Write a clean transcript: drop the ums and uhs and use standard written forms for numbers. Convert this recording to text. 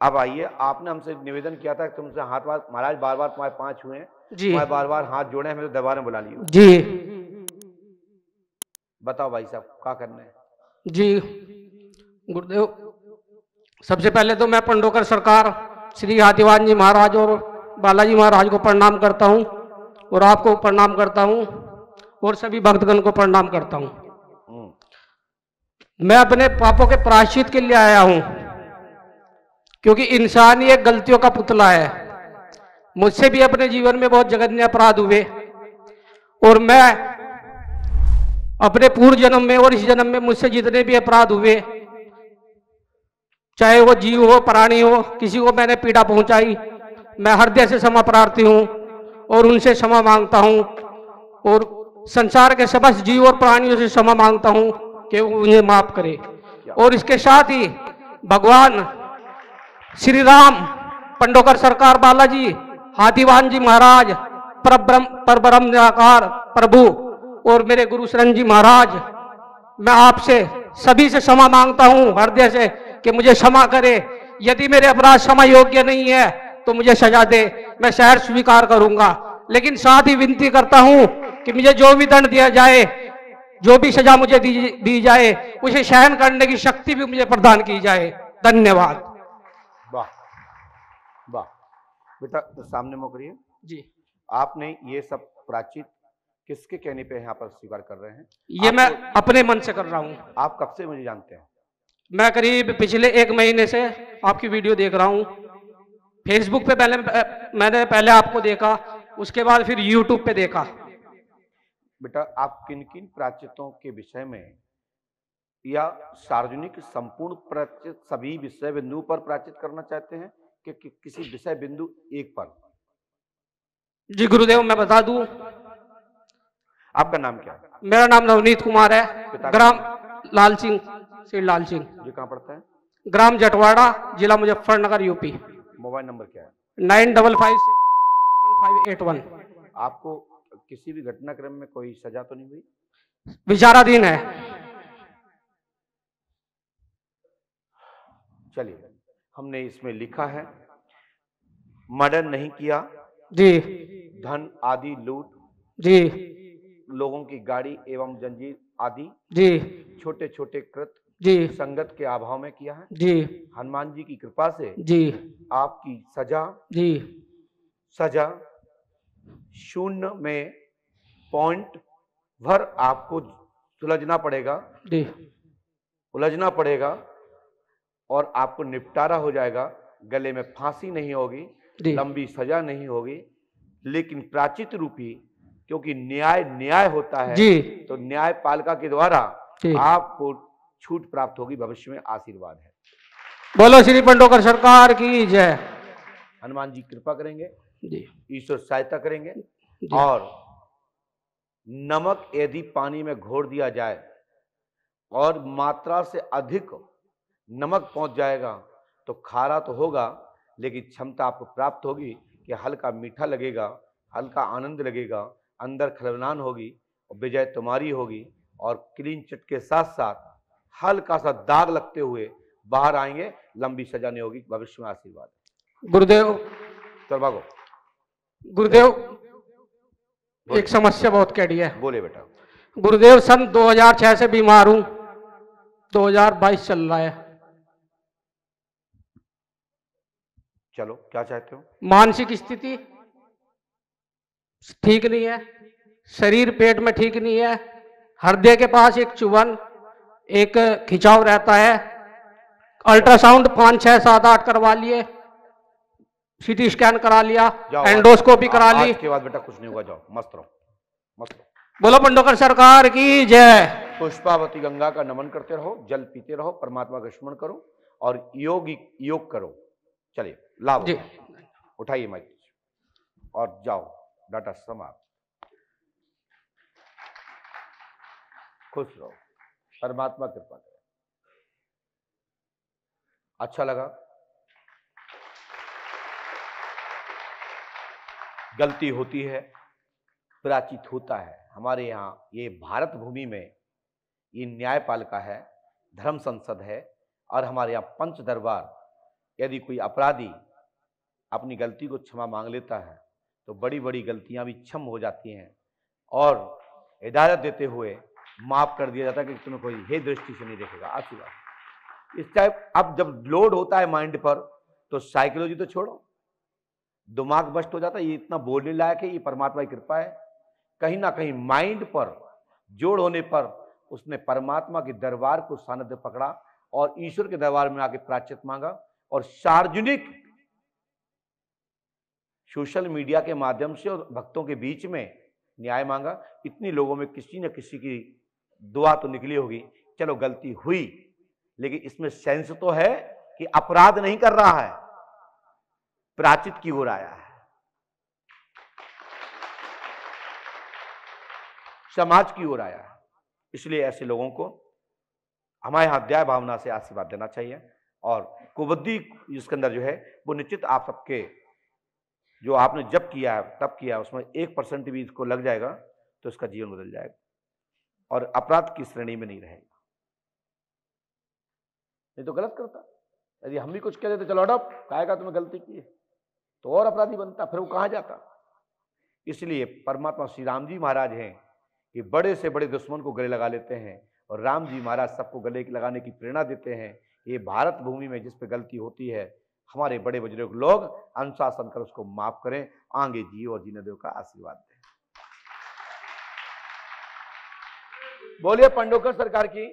अब आइए, आपने हमसे निवेदन किया था कि तुमसे हाथ महाराज बार बार तुम्हारे पांव छुए हैं, जी तुम्हारे बार बार हाथ जोड़े, हमें तो दरबार में बुला लियो। जी बताओ भाई साहब क्या करना है। जी गुरुदेव, सबसे पहले तो मैं पंडोकर सरकार श्री हाथीवान जी महाराज और बालाजी महाराज को प्रणाम करता हूँ और आपको प्रणाम करता हूँ और सभी भक्तगण को प्रणाम करता हूँ। मैं अपने पापों के प्रायश्चित के लिए आया हूँ, क्योंकि इंसान ही एक गलतियों का पुतला है। मुझसे भी अपने जीवन में बहुत जघन्य अपराध हुए और मैं अपने पूर्व जन्म में और इस जन्म में मुझसे जितने भी अपराध हुए, चाहे वो जीव हो प्राणी हो, किसी को मैंने पीड़ा पहुंचाई, मैं हृदय से क्षमा प्रार्थी हूँ और उनसे क्षमा मांगता हूँ और संसार के समस्त जीव और प्राणियों से क्षमा मांगता हूँ कि वो मुझे माफ करे। और इसके साथ ही भगवान श्री राम, पंडोकर सरकार बालाजी, हाथीवान जी महाराज, परब्रह्म निराकार प्रभु और मेरे गुरु शरण जी महाराज, मैं आपसे सभी से क्षमा मांगता हूं हृदय से कि मुझे क्षमा करे। यदि मेरे अपराध क्षमा योग्य नहीं है तो मुझे सजा दे, मैं शहर स्वीकार करूंगा। लेकिन साथ ही विनती करता हूं कि मुझे जो भी दंड दिया जाए, जो भी सजा मुझे दी जाए, उसे सहन करने की शक्ति भी मुझे प्रदान की जाए। धन्यवाद। वाह वाह बेटा, तो सामने मोकरिए जी, आपने ये सब प्राचित किसके कहने पे यहाँ पर स्वीकार कर रहे हैं? ये मैं अपने मन से कर रहा हूँ। आप कब से मुझे जानते हैं? मैं करीब पिछले 1 महीने से आपकी वीडियो देख रहा हूँ। फेसबुक पे मैंने पहले आपको देखा, उसके बाद फिर यूट्यूब पे देखा। बेटा, आप किन किन प्राचितों के विषय में या सार्वजनिक संपूर्ण प्राचित सभी विषय बिंदु पर प्राचित करना चाहते हैं कि किसी विषय बिंदु एक पर? जी गुरुदेव, मैं बता दूं, आपका नाम क्या है? मेरा नाम नवनीत कुमार है, ग्राम लाल सिंह, श्री लाल सिंह। ये कहाँ पड़ता है? ग्राम जटवाड़ा, जिला मुजफ्फरनगर, यूपी। मोबाइल नंबर क्या है? 95561581। आपको किसी भी घटनाक्रम में कोई सजा तो नहीं हुई? विचाराधीन है। चलिए, हमने इसमें लिखा है मर्डर नहीं किया जी, धन आदि लूट, जी, लोगों की गाड़ी एवं जंजीर आदि जी, छोटे छोटे कृत जी, संगत के अभाव में किया है। जी, हनुमान जी की कृपा से जी, आपकी सजा जी, सजा शून्य में पॉइंट भर आपको सुलझना पड़ेगा, जी, उलझना पड़ेगा और आपको निपटारा हो जाएगा। गले में फांसी नहीं होगी, लंबी सजा नहीं होगी, लेकिन प्राचित रूपी, क्योंकि न्याय न्याय होता है जी, तो न्यायपालिका के द्वारा जी। आपको छूट प्राप्त होगी। भविष्य में आशीर्वाद है। बोलो श्री पंडोकर सरकार की जय। हनुमान जी कृपा करेंगे, जी, ईश्वर सहायता करेंगे। जी। और नमक यदि पानी में घोर दिया जाए और मात्रा से अधिक नमक पहुंच जाएगा तो खारा तो होगा, लेकिन क्षमता आपको प्राप्त होगी कि हल्का मीठा लगेगा, हल्का आनंद लगेगा, अंदर खलबलान होगी और विजय तुम्हारी होगी। और क्लीन चिट के साथ साथ हल्का सा दाग लगते हुए बाहर आएंगे, लंबी सजा नहीं होगी। भविष्य में आशीर्वाद। गुरुदेव, चल भागो। गुरुदेव, एक समस्या बहुत कड़ी है। बोले बेटा। गुरुदेव, सन 2006 से बीमार हूं, 2022 चल रहा है। चलो, क्या चाहते हो? मानसिक स्थिति ठीक नहीं है, शरीर पेट में ठीक नहीं है, हृदय के पास एक चुभन, एक खिंचाव रहता है। अल्ट्रासाउंड 5, 6, 7, 8 करवा लिए, सीटी स्कैन करा लिया, एंडोस्कोपी करा ली। आज के बाद बेटा कुछ नहीं होगा, जाओ मस्त रहो, मस्त रहो। बोलो पंडोकर सरकार की जय। पुष्पावती गंगा का नमन करते रहो, जल पीते रहो, परमात्मा का स्मरण करो और योग करो। चलिए, लाभ जी, उठाइए माइक और जाओ, डाटा समाप्त। खुश रहो, परमात्मा कृपा करे। अच्छा लगा? गलती होती है, प्राचित होता है। हमारे यहाँ ये भारत भूमि में ये न्यायपालिका है, धर्म संसद है और हमारे यहाँ पंच दरबार यदि कोई अपराधी अपनी गलती को क्षमा मांग लेता है तो बड़ी बड़ी गलतियां भी क्षम हो जाती हैं और हिदायत देते हुए माफ कर दिया जाता है कि तुम्हें कोई हे दृष्टि से नहीं देखेगा। आशीर्वाद इस टाइप। अब जब लोड होता है माइंड पर तो साइकोलॉजी तो छोड़ो, दिमाग बस्ट हो जाता है। ये इतना बोलने लायक है, ये परमात्मा की कृपा है। कहीं ना कहीं माइंड पर जोड़ होने पर उसने परमात्मा के दरबार को सानिध्य पकड़ा और ईश्वर के दरबार में आके प्रायश्चित मांगा और सार्वजनिक सोशल मीडिया के माध्यम से और भक्तों के बीच में न्याय मांगा। इतनी लोगों में किसी न किसी की दुआ तो निकली होगी, चलो गलती हुई, लेकिन इसमें सेंस तो है कि अपराध नहीं कर रहा है, प्रायश्चित की ओर आया है, समाज की ओर आया है। इसलिए ऐसे लोगों को हमारे यहां दया भावना से आशीर्वाद देना चाहिए और कुबुद्धि जिसके अंदर जो है वो निश्चित आप सबके जो आपने जब किया है तब किया है उसमें 1% भी इसको लग जाएगा तो इसका जीवन बदल जाएगा और अपराध की श्रेणी में नहीं रहेगा। नहीं तो गलत करता। यदि हम भी कुछ कह देते चलो हटो, कहेगा तुम्हें गलती की है, तो और अपराधी बनता, फिर वो कहां जाता। इसलिए परमात्मा श्री राम जी महाराज हैं कि बड़े से बड़े दुश्मन को गले लगा लेते हैं और राम जी महाराज सबको गले लगाने की प्रेरणा देते हैं। ये भारत भूमि में जिस पे गलती होती है हमारे बड़े बुजुर्ग लोग अनुशासन कर उसको माफ करें, आगे जी और जीने देव का आशीर्वाद दें। बोलिए पंडोकर सरकार की।